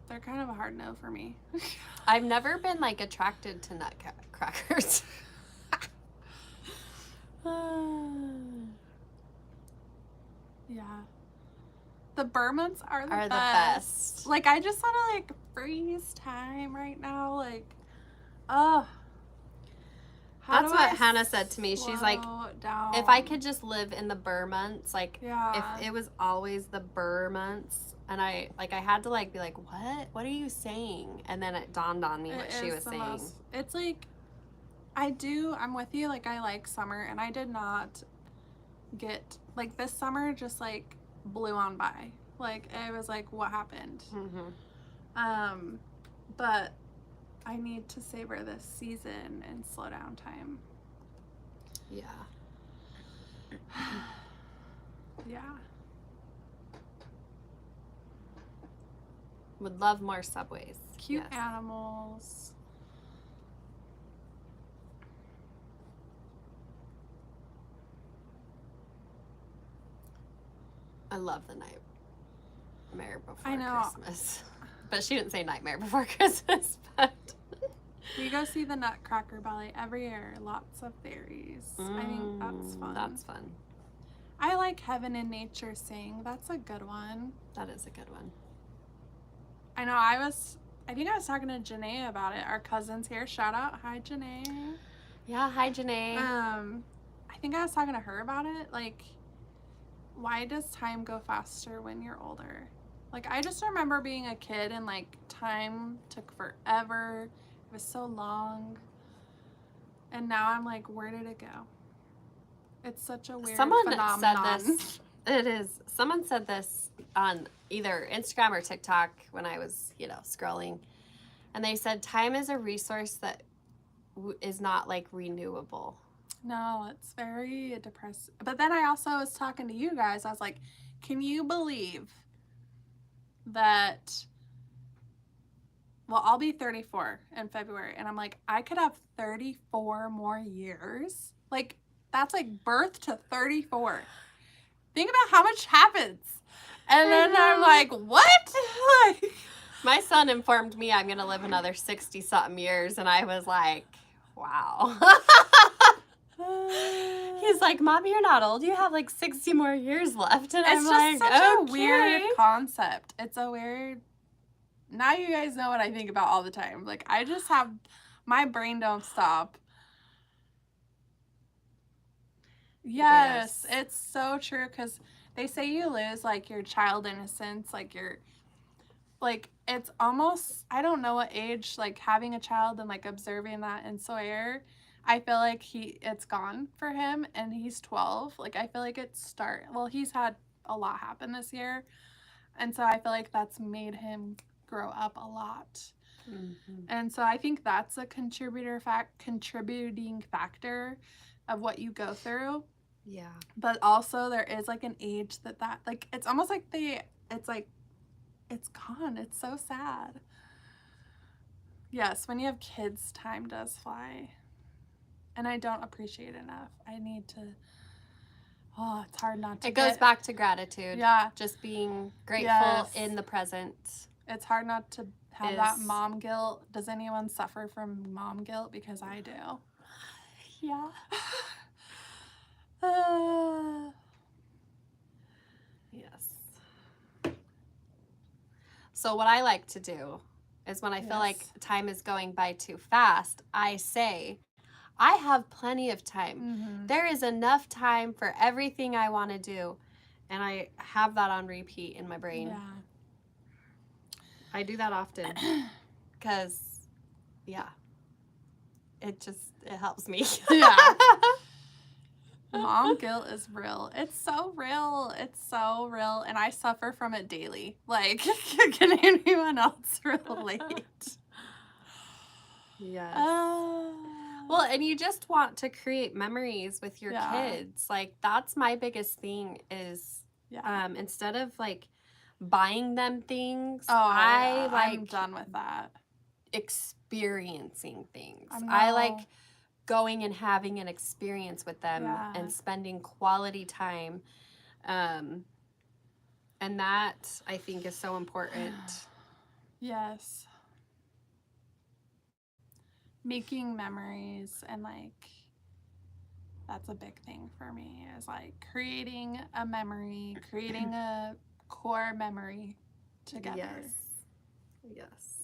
they're kind of a hard no for me. I've never been like attracted to Nutcrackers. Yeah. The Burmans are the Are the best. best. Like, I just want to, like, freeze time right now. Like, oh. That's what Hannah said to me. She's like, down? if I could just live in the Burr months, like, Yeah. if it was always the Burr months, and I had to, like, be like, what are you saying? And then it dawned on me what she was saying. It's like, I'm with you. Like, I like summer, and I did not get, like, this summer just, like, blew on by. Like, it was like, what happened? Mm-hmm. But I need to savor this season and slow down time. Yeah. Yeah. Would love more subways. Cute yes. animals. I love the Nightmare Before I know. Christmas. But she didn't say Nightmare Before Christmas, but We go see the Nutcracker ballet every year. Lots of fairies. I think that's fun. That's fun. I like Heaven and Nature Sing. That's a good one. That is a good one. I know. I think I was talking to Janae about it. Our cousin's here. Shout out. Hi, Janae. Yeah, hi, Janae. I think I was talking to her about it. Like, why does time go faster when you're older? Like, I just remember being a kid and, like, time took forever. It was so long. And now I'm like, where did it go? It's such a weird phenomenon. Said this. It is. Someone said this on either Instagram or TikTok when I was, scrolling. And they said time is a resource that is not, like, renewable. No, it's very depressing. But then I also was talking to you guys. I was like, can you believe that, well, I'll be 34 in February, and I'm like, I could have 34 more years. Like, that's like birth to 34. Think about how much happens. And then I'm like, what? Like, my son informed me I'm going to live another 60-something years, and I was like, wow. He's like, Mommy, you're not old. You have like 60 more years left. And I'm like, such a weird concept. It's a weird. Now you guys know what I think about all the time. Like, I just have, my brain don't stop. Yes. It's so true, because they say you lose, like, your child innocence, like, it's almost, I don't know what age, like, having a child and, like, observing that in Sawyer, I feel like it's gone for him, and he's 12. Like, I feel like he's had a lot happen this year, and so I feel like that's made him grow up a lot. Mm-hmm. And so I think that's a contributing factor of what you go through. Yeah. But also there is, like, an age that like, it's almost like it's like, it's gone. It's so sad. Yes, when you have kids, time does fly. And I don't appreciate it enough. I need to, it's hard not to. It goes back to gratitude. Yeah. Just being grateful in the present. It's hard not to have that mom guilt. Does anyone suffer from mom guilt? Because I do. Yeah. Yes. So what I like to do is when I feel like time is going by too fast, I say, I have plenty of time. Mm-hmm. There is enough time for everything I want to do. And I have that on repeat in my brain. Yeah. I do that often because, it helps me. Yeah. Mom guilt is real. It's so real. It's so real. And I suffer from it daily. Like, can anyone else relate? Yes. Well, and you just want to create memories with your kids. Like, that's my biggest thing is instead of like buying them things, I'm done with that. Experiencing things. I like going and having an experience with them and spending quality time. And that I think is so important. Yes. Making memories and like that's a big thing for me is like creating a memory, creating a core memory together. Yes.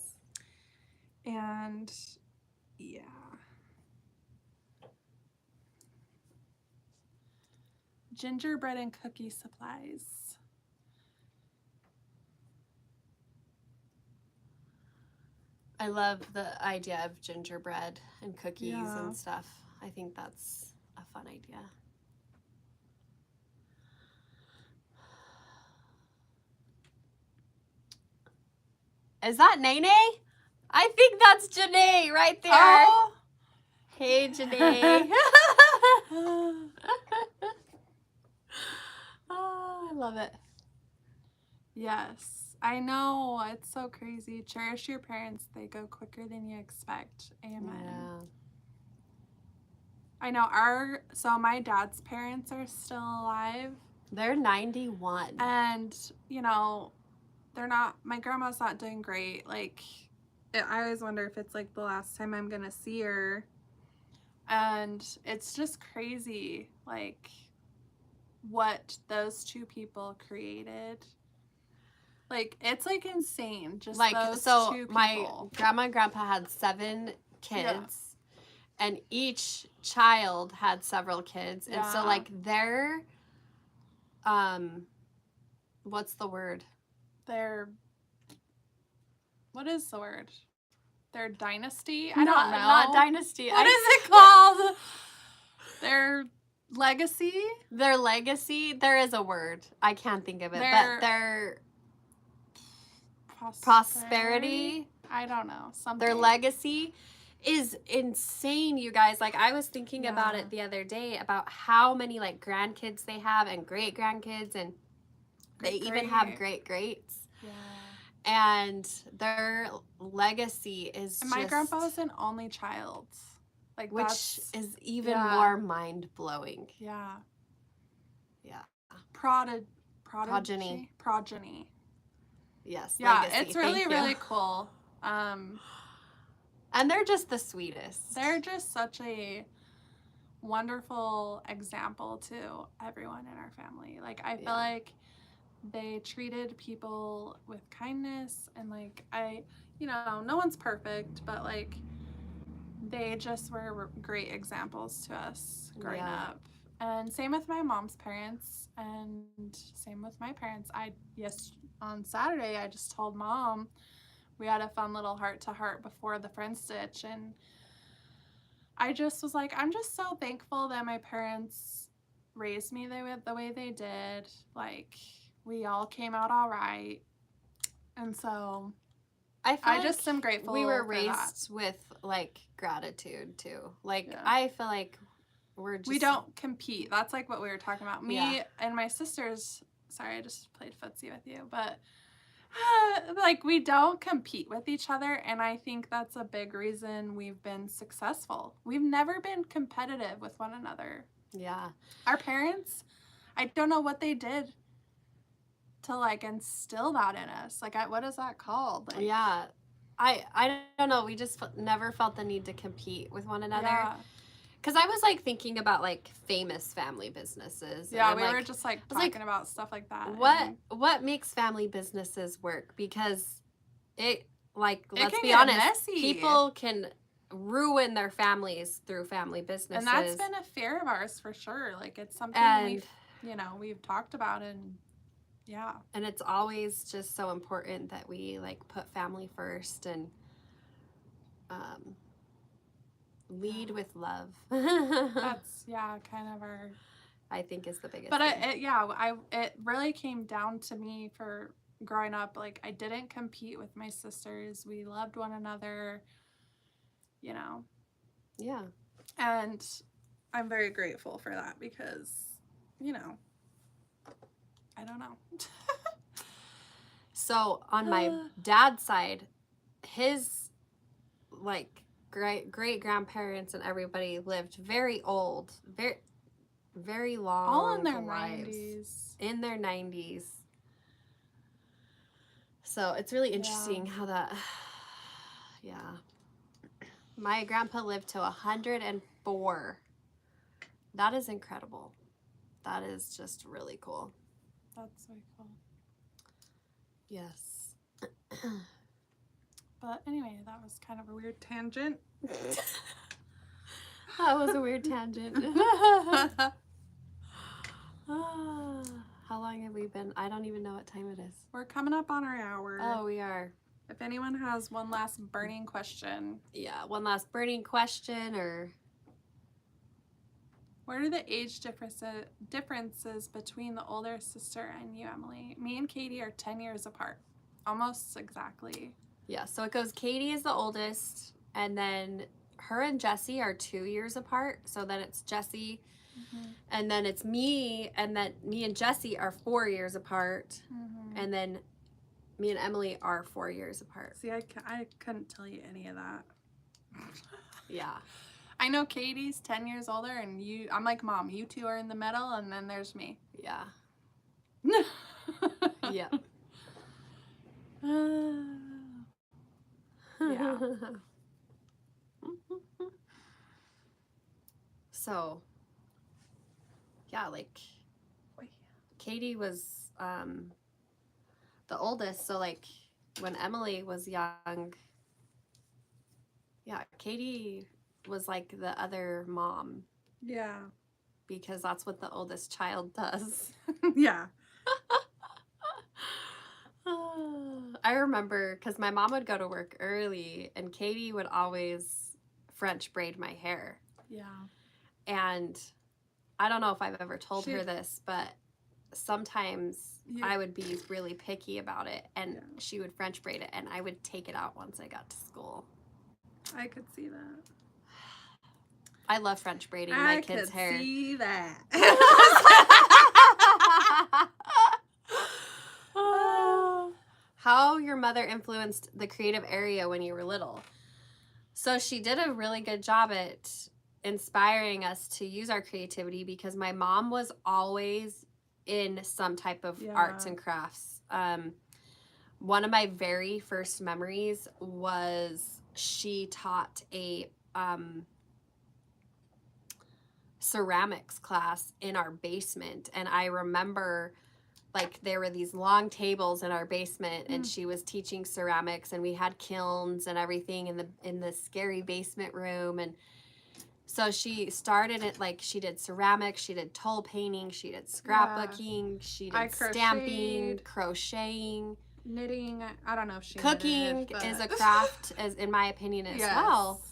And gingerbread and cookie supplies. I love the idea of gingerbread and cookies and stuff. I think that's a fun idea. Is that Nene? I think that's Janae right there. Oh. Hey, Janae. Oh, I love it. Yes. I know. It's so crazy. Cherish your parents. They go quicker than you expect. Amen. Yeah. I know so my dad's parents are still alive. They're 91. And, you know, my grandma's not doing great. Like, I always wonder if it's like the last time I'm going to see her. And it's just crazy, like, what those two people created. Like, it's like insane. Just like, those so two people. My grandma and grandpa had 7 kids, and each child had several kids. And so, like, their, what's the word? What is the word? Their dynasty? I don't know. Not dynasty. What is it called? Their legacy? Their legacy. There is a word. I can't think of it. But their prosperity. I don't know. Something. Their legacy is insane, you guys. Like, I was thinking about it the other day about how many, like, grandkids they have and great-grandkids, and they even have great-greats. Yeah. And their legacy is and my grandpa was an only child. Like, which is even more mind-blowing. Yeah. Yeah. Progeny. Yes. Yeah, legacy. it's really cool. And they're just the sweetest. They're just such a wonderful example to everyone in our family. Like, I feel like they treated people with kindness, and like, no one's perfect, but like, they just were great examples to us growing up. And same with my mom's parents, and same with my parents. On Saturday, I just told Mom we had a fun little heart-to-heart before the friend stitch, and I just was like, I'm just so thankful that my parents raised me the way they did. Like, we all came out all right, and so I just am grateful. We were raised with like gratitude too. Like, I feel like we don't compete. That's like what we were talking about. Me and my sisters. Sorry, I just played footsie with you, but like, we don't compete with each other, and I think that's a big reason we've been successful. We've never been competitive with one another. Yeah. Our parents, I don't know what they did to like instill that in us. Like, what is that called? Like, I don't know. We just never felt the need to compete with one another. Yeah. Because I was like thinking about like famous family businesses. Yeah, we were just like talking about stuff like that. What makes family businesses work? Because let's can be get honest, messy. people can ruin their families through family businesses. And that's been a fear of ours for sure. Like, it's something we've talked about, and yeah. And it's always just so important that we like put family first and lead with love. That's kind of our, I think, is the biggest but thing. it really came down to me for growing up. Like, I didn't compete with my sisters. We loved one another, you know. Yeah. And I'm very grateful for that because, you know, I don't know. So on my dad's side, his like great grandparents and everybody lived very old, very long, all in their lives. 90s. In their 90s. So it's really interesting how that, my grandpa lived to 104. That is incredible. That is just really cool. That's so cool. Yes. But anyway, that was kind of a weird tangent. That was a weird tangent. How long have we been? I don't even know what time it is. We're coming up on our hour. Oh, we are. If anyone has one last burning question. Yeah, one last burning question, or... What are the age differences between the older sister and you, Emily? Me and Katie are 10 years apart. Almost exactly. Yeah, so it goes Katie is the oldest, and then her and Jessie are 2 years apart. So then it's Jessie, and then it's me, and then me and Jessie are 4 years apart, and then me and Emily are 4 years apart. See, I couldn't tell you any of that. Yeah. I know Katie's 10 years older, and I'm like, Mom, you two are in the middle, and then there's me. Yeah. Yeah. Yeah. So, yeah, like, Katie was the oldest, so like when Emily was young, Katie was like the other mom. Yeah. Because that's what the oldest child does. Yeah. I remember because my mom would go to work early and Katie would always French braid my hair. Yeah. And I don't know if I've ever told her this, but sometimes I would be really picky about it, and she would French braid it, and I would take it out once I got to school. I could see that. I love French braiding my kids' hair. I could see that. How your mother influenced the creative area when you were little. So she did a really good job at inspiring us to use our creativity because my mom was always in some type of arts and crafts. One of my very first memories was she taught a ceramics class in our basement, and I remember like there were these long tables in our basement and she was teaching ceramics, and we had kilns and everything in the scary basement room. And so she started it, like she did ceramics, she did toll painting, she did scrapbooking, she did stamping, crocheting, knitting. I don't know if she cooking knitted, is a craft, as in my opinion, as well.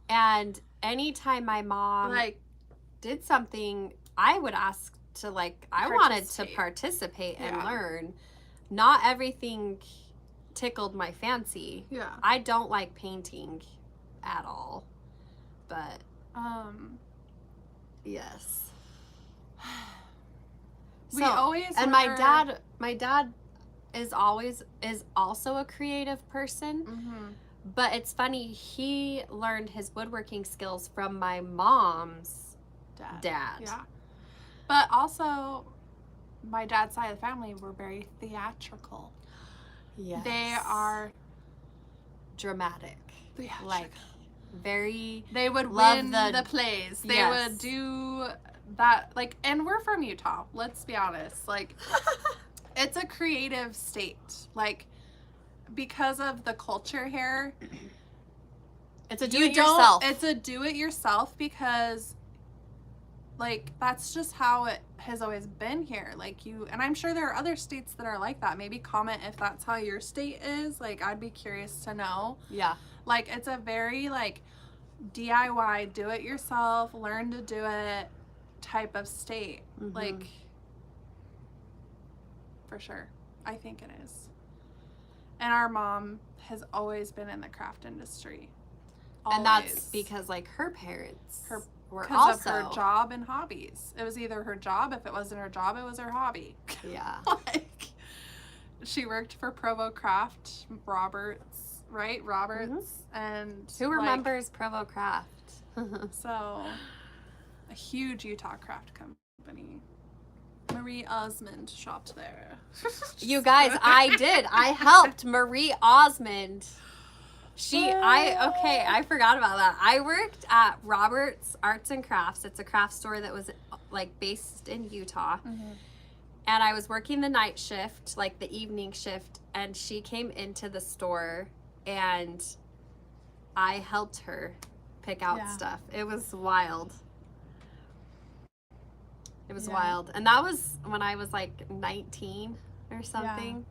And anytime my mom did something, I would ask to I wanted to participate and learn. Not everything tickled my fancy. Yeah. I don't like painting at all. But yes. We always and my dad is also a creative person. But it's funny, he learned his woodworking skills from my mom's dad. Yeah. But also, my dad's side of the family were very theatrical. Yes. They are dramatic. Theatrical. Like, very... They would win the plays. They would do that. Like, and we're from Utah. Let's be honest. Like, it's a creative state. Like, because of the culture here, it's a do-it-yourself. It's a do-it-yourself because, like, that's just how it has always been here. Like, and I'm sure there are other states that are like that. Maybe comment if that's how your state is. Like, I'd be curious to know. Yeah. Like, it's a very, like, DIY, do-it-yourself, learn to do it type of state. Mm-hmm. Like, for sure. I think it is. And our mom has always been in the craft industry. Always. And that's because, like, her parents were because also of her job and hobbies. It was either her job. If it wasn't her job, it was her hobby. Yeah. Like, she worked for Provo Craft, Roberts, right? Roberts. Mm-hmm. And who remembers Provo Craft? So, a huge Utah craft company. Marie Osmond shopped there. You guys, I helped Marie Osmond. I forgot about that. I worked at Roberts Arts and Crafts. It's a craft store that was like based in Utah. Mm-hmm. And I was working the night shift, like the evening shift, and she came into the store and I helped her pick out stuff. It was wild. It was wild. And that was when I was like 19 or something. Yeah.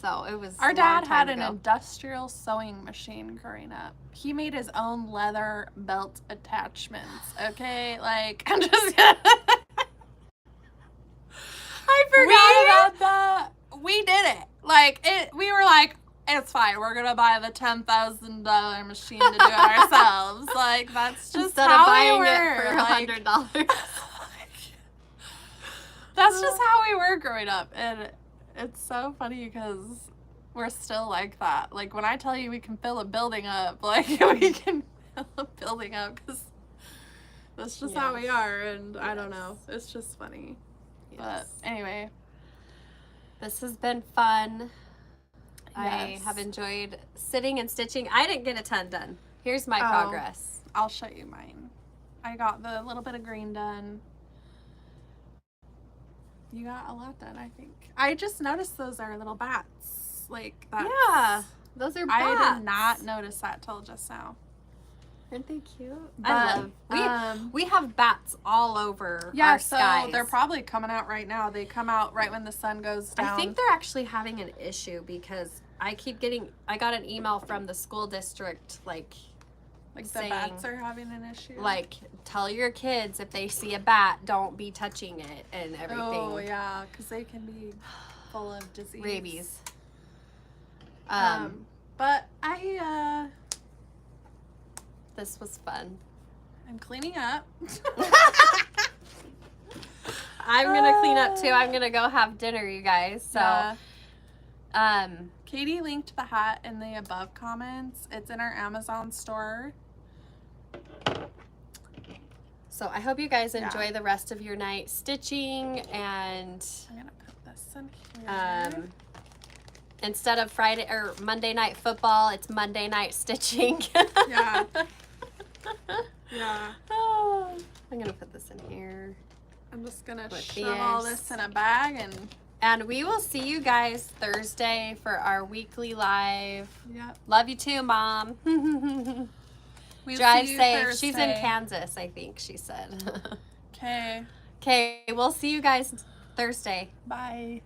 So it was our dad had an industrial sewing machine growing up. He made his own leather belt attachments. Okay, like I'm just I forgot about that. We did it. Like we were like, it's fine. We're gonna buy the $10,000 machine to do it ourselves. Like that's just instead how of buying we were. it for $100. That's just how we were growing up, and it's so funny because we're still like that. Like when I tell you we can fill a building up, like we can fill a building up because that's just how we are. And I don't know, it's just funny. Yes. But anyway, this has been fun. Yes. I have enjoyed sitting and stitching. I didn't get a ton done. Here's my progress. I'll show you mine. I got the little bit of green done. You got a lot done, I think. I just noticed those are little bats. Like that. Yeah, those are bats. I did not notice that till just now. Aren't they cute? But, I love. We have bats all over our skies. So they're probably coming out right now. They come out right when the sun goes down. I think they're actually having an issue because I got an email from the school district like saying, the bats are having an issue. Like, tell your kids if they see a bat, don't be touching it and everything. Oh yeah, because they can be full of disease. Rabies. But I this was fun. I'm cleaning up. I'm gonna clean up too. I'm gonna go have dinner, you guys. So Katie linked the hat in the above comments. It's in our Amazon store. So I hope you guys enjoy the rest of your night stitching, and I'm gonna put this in here. Instead of Friday or Monday night football, it's Monday night stitching. Yeah. Yeah. Oh, I'm gonna put this in here. I'm just gonna shove all this in a bag and we will see you guys Thursday for our weekly live. Yep. Love you too, Mom. Drive safe. Thursday. She's in Kansas, I think she said. Okay. Okay, we'll see you guys Thursday. Bye.